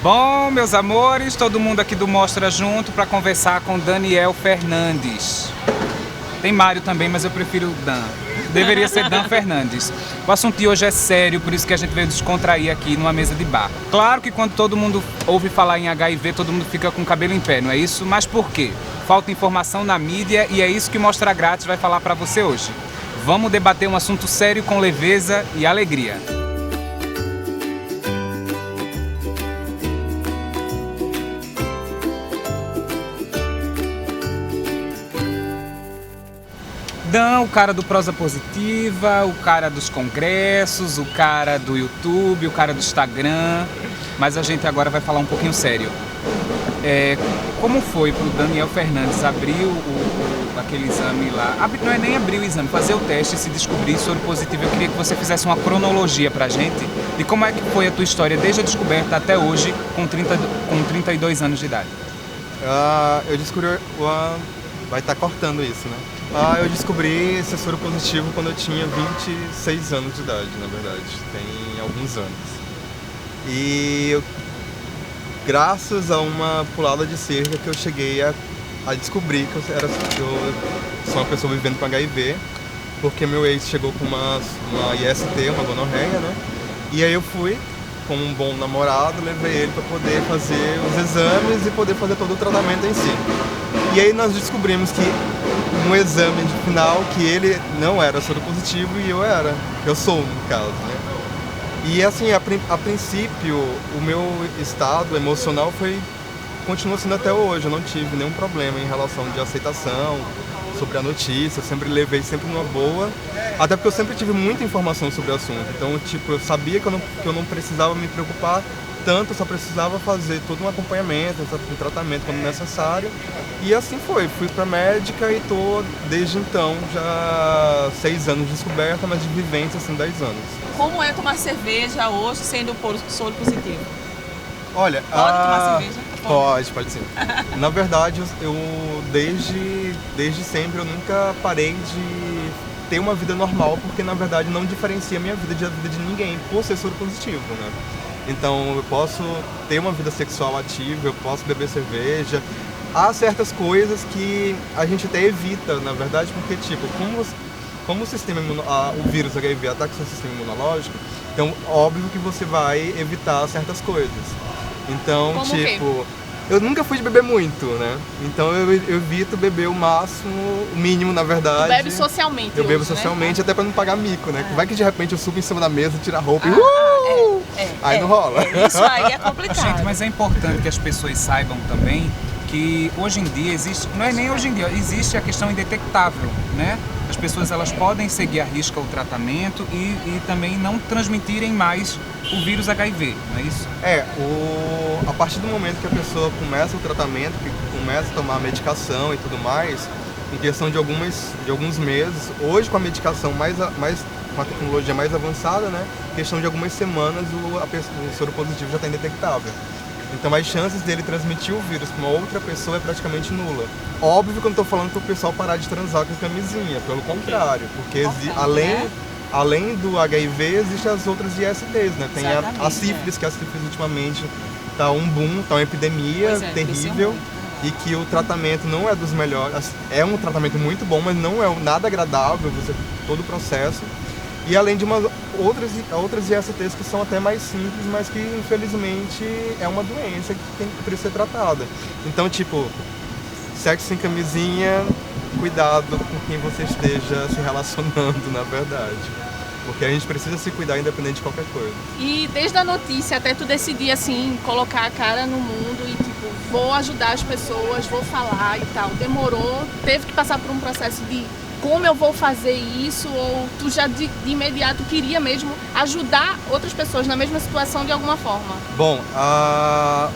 Bom, meus amores, todo mundo aqui do Mostra junto para conversar com Daniel Fernandes. Tem Mário também, mas eu prefiro Dan. Deveria ser Dan Fernandes. O assunto de hoje é sério, por isso que a gente veio descontrair aqui numa mesa de bar. Claro que quando todo mundo ouve falar em HIV, todo mundo fica com o cabelo em pé, não é isso? Mas por quê? Falta informação na mídia e é isso que Mostra Grátis vai falar para você hoje. Vamos debater um assunto sério com leveza e alegria. Dan, o cara do Prosa Positiva, o cara dos congressos, o cara do YouTube, o cara do Instagram. Mas a gente agora vai falar um pouquinho sério. Como foi pro Daniel Fernandes abrir aquele exame lá? Não é nem abrir o exame, fazer o teste e se descobrir soro positivo. Eu queria que você fizesse uma cronologia pra gente de como é que foi a tua história desde a descoberta até hoje, com 32 anos de idade. Eu descobri... Vai estar cortando isso, né? Eu descobri esse soro positivo quando eu tinha 26 anos de idade, na verdade. Tem alguns anos. E graças a uma pulada de cerca que eu cheguei a descobrir que eu sou uma pessoa vivendo com HIV, porque meu ex chegou com uma IST, uma gonorreia, né? E aí eu fui, como um bom namorado, levei ele para poder fazer os exames e poder fazer todo o tratamento em si. E aí nós descobrimos que no exame de final que ele não era soro positivo e eu sou no caso, né? E assim, a princípio, o meu estado emocional continua sendo até hoje. Eu não tive nenhum problema em relação de aceitação sobre a notícia, eu sempre levei numa boa, até porque eu sempre tive muita informação sobre o assunto. Então, tipo, eu sabia que eu não precisava me preocupar tanto, eu só precisava fazer todo um acompanhamento, um tratamento quando necessário. E assim foi, fui pra médica e tô desde então já 6 anos de descoberta, mas de vivência assim 10 anos. Como é tomar cerveja hoje sendo soro positivo? Olha, pode tomar cerveja? Pode sim. Na verdade, eu desde sempre eu nunca parei de ter uma vida normal, porque na verdade não diferencia a minha vida da vida de ninguém por ser soro positivo, né? Então eu posso ter uma vida sexual ativa, eu posso beber cerveja. Há certas coisas que a gente até evita, na verdade, porque tipo, como o vírus HIV ataca o seu sistema imunológico, então óbvio que você vai evitar certas coisas. Então, como tipo, eu nunca fui de beber muito, né? Então eu evito beber o máximo, o mínimo, na verdade. Tu bebe socialmente. Eu bebo hoje, socialmente, né? até pra não pagar mico, né? Vai que de repente eu subo em cima da mesa, tiro a roupa aí não rola. Isso aí é complicado. Gente, mas é importante que as pessoas saibam também que hoje em dia existe, não é nem hoje em dia, existe a questão indetectável, né? As pessoas elas podem seguir à risca o tratamento e também não transmitirem mais o vírus HIV, não é isso? A partir do momento que a pessoa começa o tratamento, que começa a tomar a medicação e tudo mais, em questão de alguns meses, hoje com a medicação com a tecnologia mais avançada, né? Em questão de algumas semanas o soro positivo já está indetectável. Então as chances dele transmitir o vírus para uma outra pessoa é praticamente nula. Óbvio que eu não estou falando para o pessoal parar de transar com camisinha, pelo contrário, porque além do HIV existem as outras ISTs, né? Tem a sífilis, que a sífilis ultimamente está um boom, está uma epidemia terrível e que o tratamento não é dos melhores. É um tratamento muito bom, mas não é nada agradável, todo o processo. E além de outras ISTs que são até mais simples, mas que infelizmente é uma doença que precisa ser tratada. Então, tipo, sexo sem camisinha, cuidado com quem você esteja se relacionando, na verdade. Porque a gente precisa se cuidar independente de qualquer coisa. E desde a notícia até tu decidir, assim, colocar a cara no mundo e, tipo, vou ajudar as pessoas, vou falar e tal. Demorou, teve que passar por um processo de como eu vou fazer isso, ou tu já de imediato queria mesmo ajudar outras pessoas na mesma situação de alguma forma? Bom,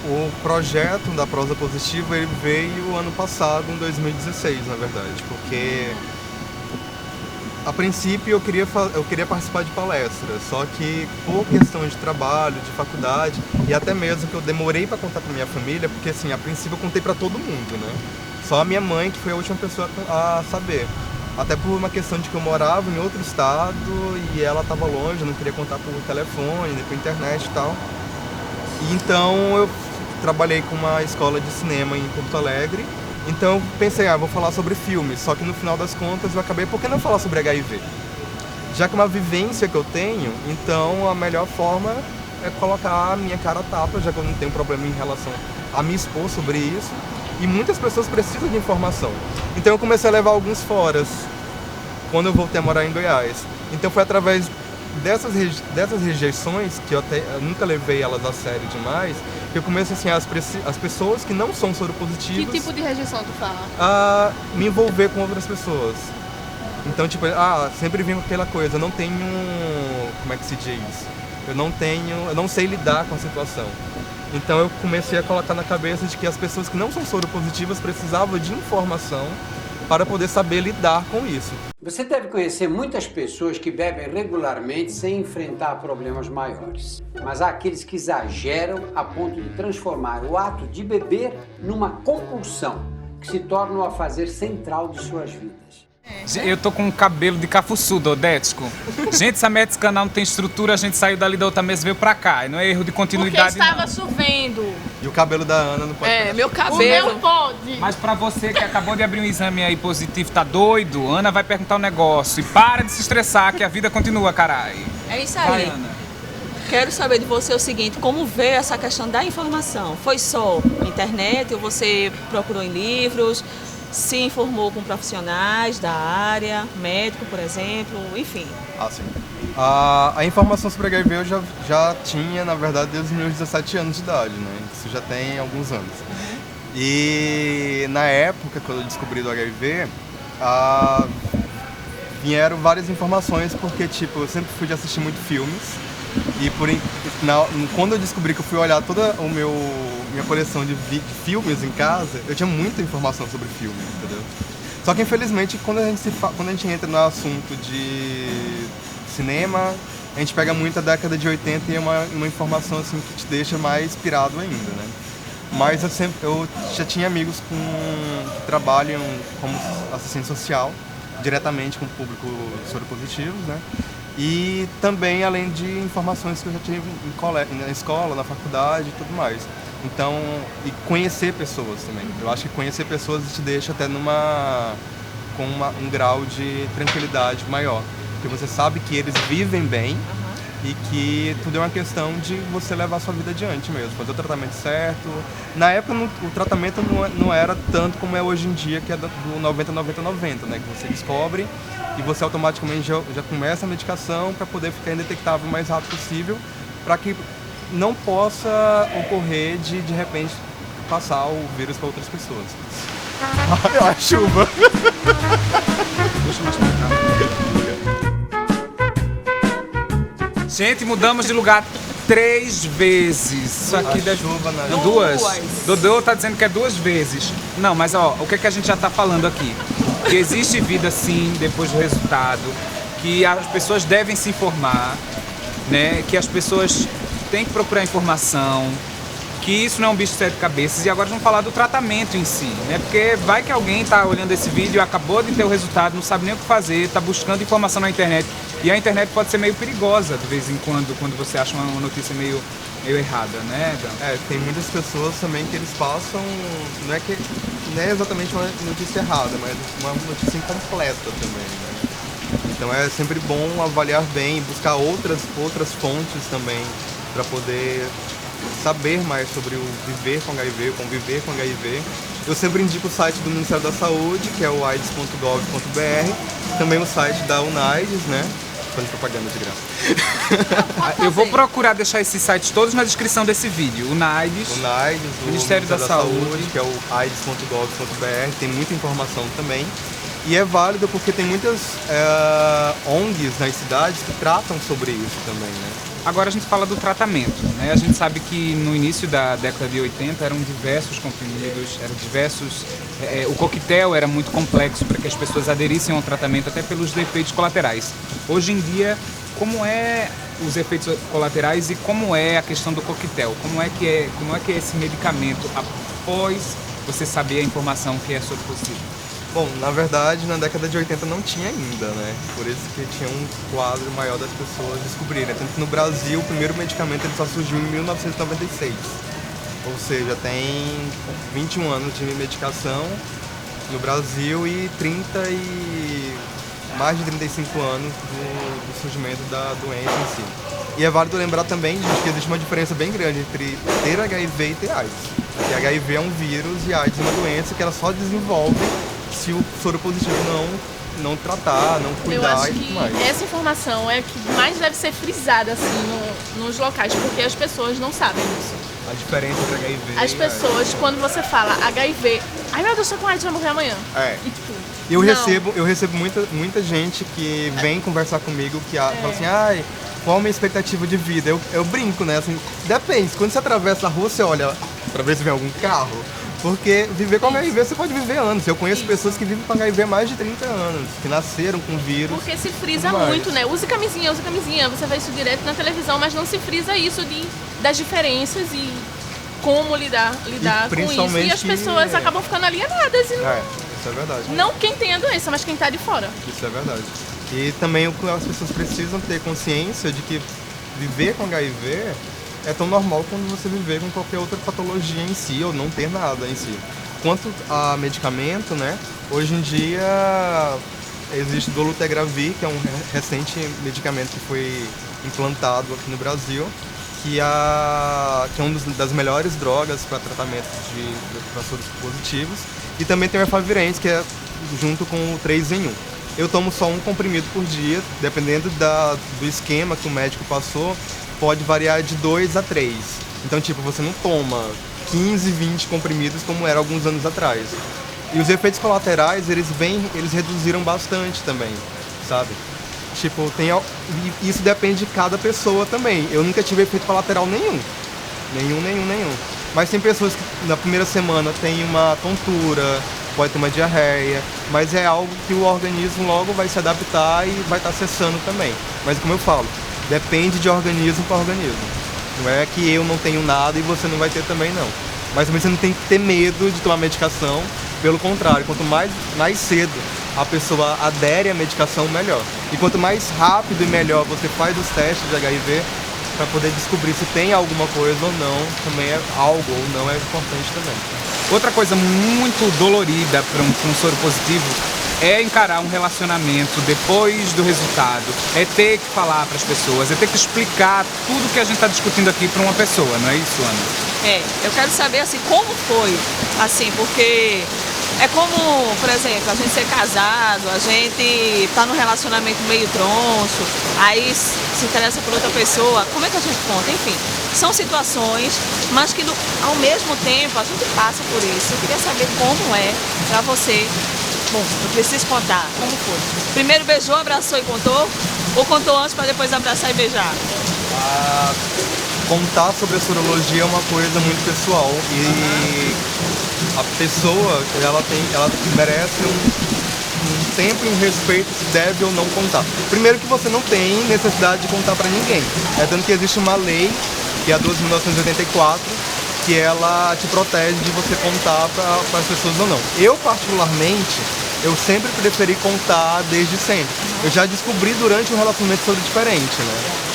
o projeto da Prosa Positiva ele veio ano passado, em 2016, na verdade, porque a princípio eu queria participar de palestras, só que por questão de trabalho, de faculdade, e até mesmo que eu demorei para contar para minha família, porque assim, a princípio eu contei para todo mundo, né? Só a minha mãe que foi a última pessoa a saber. Até por uma questão de que eu morava em outro estado e ela estava longe, eu não queria contar por telefone, nem por internet e tal. E então eu trabalhei com uma escola de cinema em Porto Alegre. Então eu pensei, vou falar sobre filmes. Só que no final das contas eu acabei, por que não falar sobre HIV? Já que é uma vivência que eu tenho, então a melhor forma é colocar a minha cara a tapa, já que eu não tenho problema em relação a me expor sobre isso. E muitas pessoas precisam de informação. Então eu comecei a levar alguns foras quando eu voltei a morar em Goiás. Então foi através dessas rejeições, que eu nunca levei elas a sério demais, que eu comecei assim, as pessoas que não são soropositivas... Que tipo de rejeição tu fala? A me envolver com outras pessoas. Então, tipo, sempre vem aquela coisa, eu não tenho... Como é que se diz? Eu não sei lidar com a situação. Então eu comecei a colocar na cabeça de que as pessoas que não são soropositivas precisavam de informação para poder saber lidar com isso. Você deve conhecer muitas pessoas que bebem regularmente sem enfrentar problemas maiores. Mas há aqueles que exageram a ponto de transformar o ato de beber numa compulsão, que se torna o afazer central de suas vidas. Eu tô com um cabelo de cafuçudo, Odético. Gente, se a Médica Canal não tem estrutura, a gente saiu dali da outra mesa e veio pra cá. E não é erro de continuidade, porque estava não. chovendo. E o cabelo da Ana não pode... Meu O cabelo. meu pode. Mas pra você que acabou de abrir um exame aí positivo, tá doido? Ana vai perguntar um negócio. E para de se estressar, que a vida continua, caralho. É isso Vai, aí. Ana. Quero saber de você o seguinte, como vê essa questão da informação? Foi só internet ou você procurou em livros, se informou com profissionais da área, médico, por exemplo, enfim? Sim. A informação sobre HIV eu já tinha, na verdade, desde os meus 17 anos de idade, né? Isso já tem alguns anos. E na época, quando eu descobri do HIV, vieram várias informações, porque, tipo, eu sempre fui de assistir muito filmes. E quando eu descobri que eu fui olhar toda minha coleção de filmes em casa, eu tinha muita informação sobre filmes, entendeu? Só que infelizmente quando a gente entra no assunto de cinema, a gente pega muito a década de 80 e é uma informação assim que te deixa mais pirado ainda, né? Mas eu já tinha amigos que trabalham como assistente social, diretamente com o público soropositivo, né? E também, além de informações que eu já tive na escola, na faculdade e tudo mais. Então, e conhecer pessoas também. Eu acho que conhecer pessoas te deixa até com um grau de tranquilidade maior. Porque você sabe que eles vivem bem e que tudo é uma questão de você levar a sua vida adiante mesmo, fazer o tratamento certo. Na época, o tratamento não era tanto como é hoje em dia, que é do 90-90-90, né? Que você descobre e você automaticamente já começa a medicação para poder ficar indetectável o mais rápido possível, para que não possa ocorrer de repente passar o vírus para outras pessoas. Ai, a chuva! Gente, mudamos de lugar 3 vezes. Isso aqui deve... chuva na... Não, 2? Dodô tá dizendo que é 2 vezes. Não, mas ó, o que a gente já tá falando aqui? Que existe vida sim depois do resultado, que as pessoas devem se informar, né? Que as pessoas têm que procurar informação, que isso não é um bicho de 7 cabeças. E agora vamos falar do tratamento em si, né? Porque vai que alguém tá olhando esse vídeo, acabou de ter o resultado, não sabe nem o que fazer, tá buscando informação na internet. E a internet pode ser meio perigosa de vez em quando você acha uma notícia meio errada, né, Dan? Tem muitas pessoas também que eles passam, não é exatamente uma notícia errada, mas uma notícia incompleta também, né? Então é sempre bom avaliar bem, buscar outras fontes também, para poder saber mais sobre o viver com HIV, conviver com HIV. Eu sempre indico o site do Ministério da Saúde, que é o aids.gov.br, também o site da UNAIDS, né? Fazendo propaganda de graça. Eu vou procurar deixar esses sites todos na descrição desse vídeo. O NAIDS, o Ministério da Saúde, que é o aids.gov.br, tem muita informação também. E é válido porque tem muitas ONGs nas cidades que tratam sobre isso também, né? Agora a gente fala do tratamento, né? A gente sabe que no início da década de 80 eram diversos comprimidos, o coquetel era muito complexo para que as pessoas aderissem ao tratamento, até pelos efeitos colaterais. Hoje em dia, como é os efeitos colaterais e como é a questão do coquetel? Como é que é esse medicamento após você saber a informação que é soropositivo? Bom, na verdade, na década de 80 não tinha ainda, né? Por isso que tinha um quadro maior das pessoas descobrirem. Tanto que no Brasil, o primeiro medicamento ele só surgiu em 1996. Ou seja, tem 21 anos de medicação no Brasil e mais de 35 anos do surgimento da doença em si. E é válido lembrar também, gente, que existe uma diferença bem grande entre ter HIV e ter AIDS. Porque HIV é um vírus e AIDS é uma doença que ela só desenvolve se o soro positivo não tratar, não cuidar. Eu acho e tudo que mais. essa informação é a que mais deve ser frisada assim, nos locais, porque as pessoas não sabem disso. A diferença entre HIV As pessoas, quando você fala HIV, ai meu Deus, tô com AIDS, vai morrer amanhã. É. E tipo, Eu não. recebo muita gente que vem conversar comigo que fala assim, ai, qual a minha expectativa de vida? Eu brinco, né? Assim, depende, quando você atravessa a rua, você olha pra ver se vem algum carro. Porque viver com HIV você pode viver anos. Eu conheço pessoas que vivem com HIV há mais de 30 anos, que nasceram com vírus. Porque se frisa Mas- muito, né? Use camisinha, você vê isso direto na televisão, mas não se frisa isso das diferenças e como lidar com isso. E principalmente- as pessoas acabam ficando alienadas e Isso é verdade. não quem tem a doença, mas quem tá de fora. Isso é verdade. E também o que as pessoas precisam ter consciência de que viver com HIV é tão normal quanto você viver com qualquer outra patologia em si, ou não ter nada em si. Quanto a medicamento, né? Hoje em dia existe o Dolutegravir, que é um recente medicamento que foi implantado aqui no Brasil, que é uma das melhores drogas para tratamento de soros positivos. E também tem o Efavirenz, que é junto com o 3 em 1. Eu tomo só um comprimido por dia, dependendo do esquema que o médico passou, pode variar de 2 a 3. Então, tipo, você não toma 15, 20 comprimidos como era alguns anos atrás. E os efeitos colaterais, eles reduziram bastante também, sabe? Tipo, isso depende de cada pessoa também. Eu nunca tive efeito colateral nenhum. Nenhum. Mas tem pessoas que na primeira semana tem uma tontura, pode ter uma diarreia, mas é algo que o organismo logo vai se adaptar e vai estar cessando também. Mas como eu falo, depende de organismo para organismo. Não é que eu não tenho nada e você não vai ter também, não. Mas também você não tem que ter medo de tomar medicação. Pelo contrário, quanto mais cedo a pessoa adere à medicação, melhor. E quanto mais rápido e melhor você faz os testes de HIV, para poder descobrir se tem alguma coisa ou não, também é algo ou não é importante também. Outra coisa muito dolorida para um soro positivo é encarar um relacionamento depois do resultado, é ter que falar para as pessoas, é ter que explicar tudo que a gente está discutindo aqui para uma pessoa, não é isso, Ana? Eu quero saber assim, como foi, assim, porque é como, por exemplo, a gente ser casado, a gente tá num relacionamento meio troncho, aí se interessa por outra pessoa, como é que a gente conta? Enfim, são situações, mas que ao mesmo tempo a gente passa por isso. Eu queria saber como é pra você. Bom, eu preciso contar, como foi? Primeiro beijou, abraçou e contou? Ou contou antes para depois abraçar e beijar? Contar sobre a sorologia é uma coisa muito pessoal e a pessoa, ela merece um tempo e um respeito se deve ou não contar. Primeiro que você não tem necessidade de contar para ninguém. É tanto que existe uma lei, que é a 12.984, que ela te protege de você contar para as pessoas ou não. Eu, particularmente, eu sempre preferi contar desde sempre. Eu já descobri durante um relacionamento sobre diferente, né?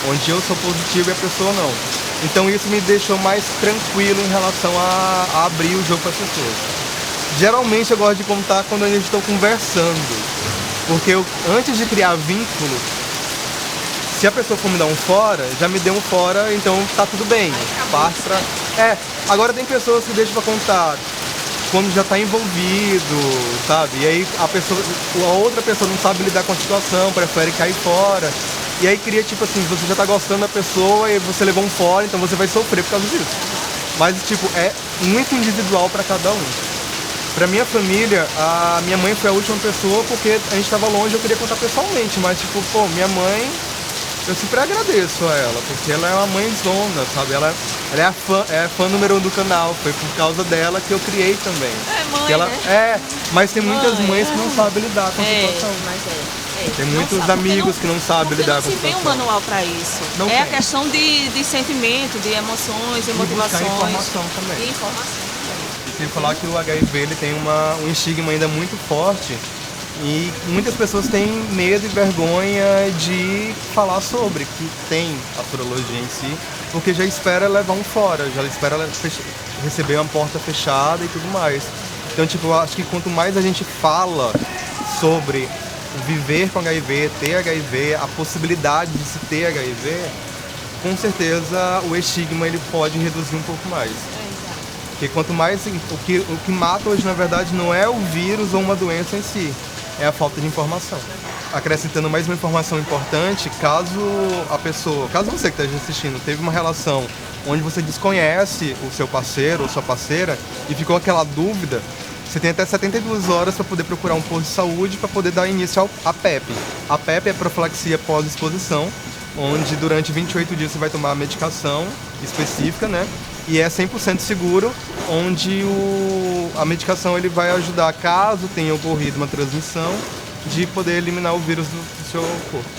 Onde eu sou positivo e a pessoa não. Então isso me deixou mais tranquilo em relação a abrir o jogo para as pessoas. Geralmente eu gosto de contar quando a gente está conversando. Porque antes de criar vínculo, se a pessoa for me dar um fora, já me deu um fora, então tá tudo bem. Parte pra... agora tem pessoas que deixam pra contar quando já tá envolvido, sabe? E aí a outra pessoa não sabe lidar com a situação, prefere cair fora. E aí cria tipo assim, você já tá gostando da pessoa e você levou um fora, então você vai sofrer por causa disso. Mas tipo, é muito individual pra cada um. Pra minha família, a minha mãe foi a última pessoa porque a gente tava longe e eu queria contar pessoalmente. Mas tipo, pô, minha mãe... Eu sempre agradeço a ela, porque ela é uma mãezona, sabe? Ela é a fã número 1 do canal, foi por causa dela que eu criei também. Mãe, né? Mas tem muitas mães que não sabem lidar com a situação. Tem muitos amigos que não sabem lidar com a situação. Não se tem um manual para isso. Não é a tem. questão de sentimento, de emoções, de motivações. Buscar informação também. E informação também. Sem falar que o HIV ele tem um estigma ainda muito forte e muitas pessoas têm medo e vergonha de falar sobre que tem a sorologia em si, porque já espera levar um fora, já espera receber uma porta fechada e tudo mais. Então, tipo, eu acho que quanto mais a gente fala sobre viver com HIV, ter HIV, a possibilidade de se ter HIV, com certeza o estigma ele pode reduzir um pouco mais. Porque quanto mais o que mata hoje na verdade não é o vírus ou uma doença em si, é a falta de informação. Acrescentando mais uma informação importante, caso você que está assistindo teve uma relação onde você desconhece o seu parceiro ou sua parceira e ficou aquela dúvida, você tem até 72 horas para poder procurar um posto de saúde para poder dar início à PEP. A PEP é profilaxia pós-exposição, onde durante 28 dias você vai tomar a medicação específica, né? E é 100% seguro, onde a medicação ele vai ajudar, caso tenha ocorrido uma transmissão, de poder eliminar o vírus do seu corpo.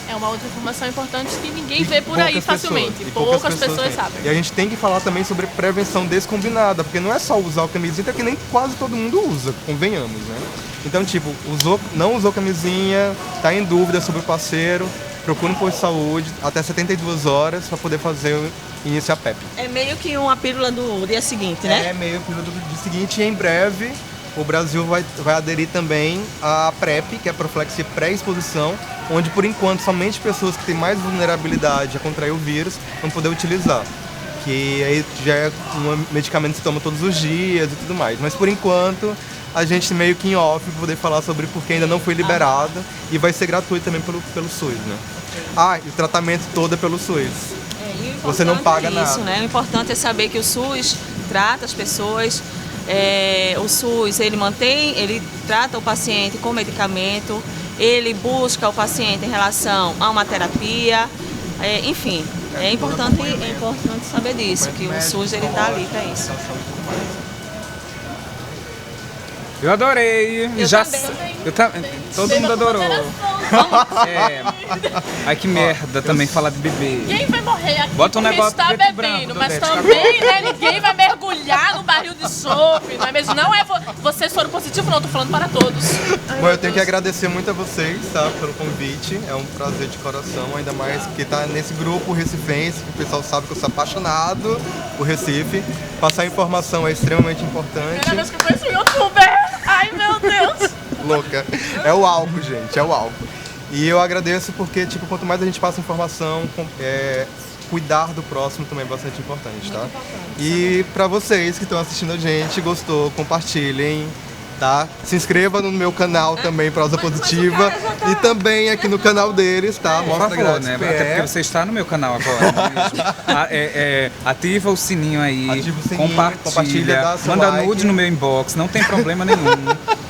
É uma outra informação importante que ninguém vê por aí facilmente. Poucas pessoas sabem. E a gente tem que falar também sobre prevenção descombinada, porque não é só usar o camisinha, que nem quase todo mundo usa, convenhamos, né? Então, tipo, não usou camisinha, tá em dúvida sobre o parceiro, procura um posto de saúde até 72 horas para poder fazer o início à PEP. É meio que uma pílula do dia seguinte, né? É meio pílula do dia seguinte e em breve o Brasil vai aderir também à PrEP, que é a profilaxia pré-exposição, onde por enquanto somente pessoas que têm mais vulnerabilidade a contrair o vírus vão poder utilizar. Que aí já é um medicamento que se toma todos os dias e tudo mais. Mas por enquanto a gente meio que em off para poder falar sobre porque ainda não foi liberado e vai ser gratuito também pelo SUS, né? E o tratamento todo é pelo SUS. Você não paga nada. Isso, né? O importante é saber que o SUS trata as pessoas. O SUS ele trata o paciente com medicamento, ele busca o paciente em relação a uma terapia, enfim, é importante saber disso, que o SUS ele está ali para isso. Eu adorei. Todo mundo adorou. Ai, que merda também falar de bebê. Ninguém vai morrer aqui Bota um porque negócio está preto e bebendo, branco, mas Dodete, também, né, ninguém vai mergulhar no barril de chope, não é mesmo? Não é vocês foram positivos, não, tô falando para todos. Bom, eu tenho que agradecer muito a vocês, tá, pelo convite, é um prazer de coração, ainda mais que tá nesse grupo recifense, que o pessoal sabe que eu sou apaixonado por Recife. Passar informação é extremamente importante. Primeira vez que eu conheço um youtuber, ai meu Deus. Louca. É o álcool, gente, é o álcool. E eu agradeço porque, tipo, quanto mais a gente passa informação, cuidar do próximo também é bastante importante, tá? E pra vocês que estão assistindo a gente, gostou, compartilhem, tá? Se inscreva no meu canal também, Prosa Positiva, e também aqui no canal deles, tá? Por Mostra favor, Grátis né? PR. Até porque você está no meu canal agora. Ativa o sininho aí, Ativa o sininho, compartilha, compartilha, dá seu manda like. nude no meu inbox, não tem problema nenhum.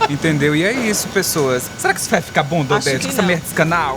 Entendeu? E é isso, pessoas. Será que isso vai ficar bom, Dodete, com essa merda desse canal?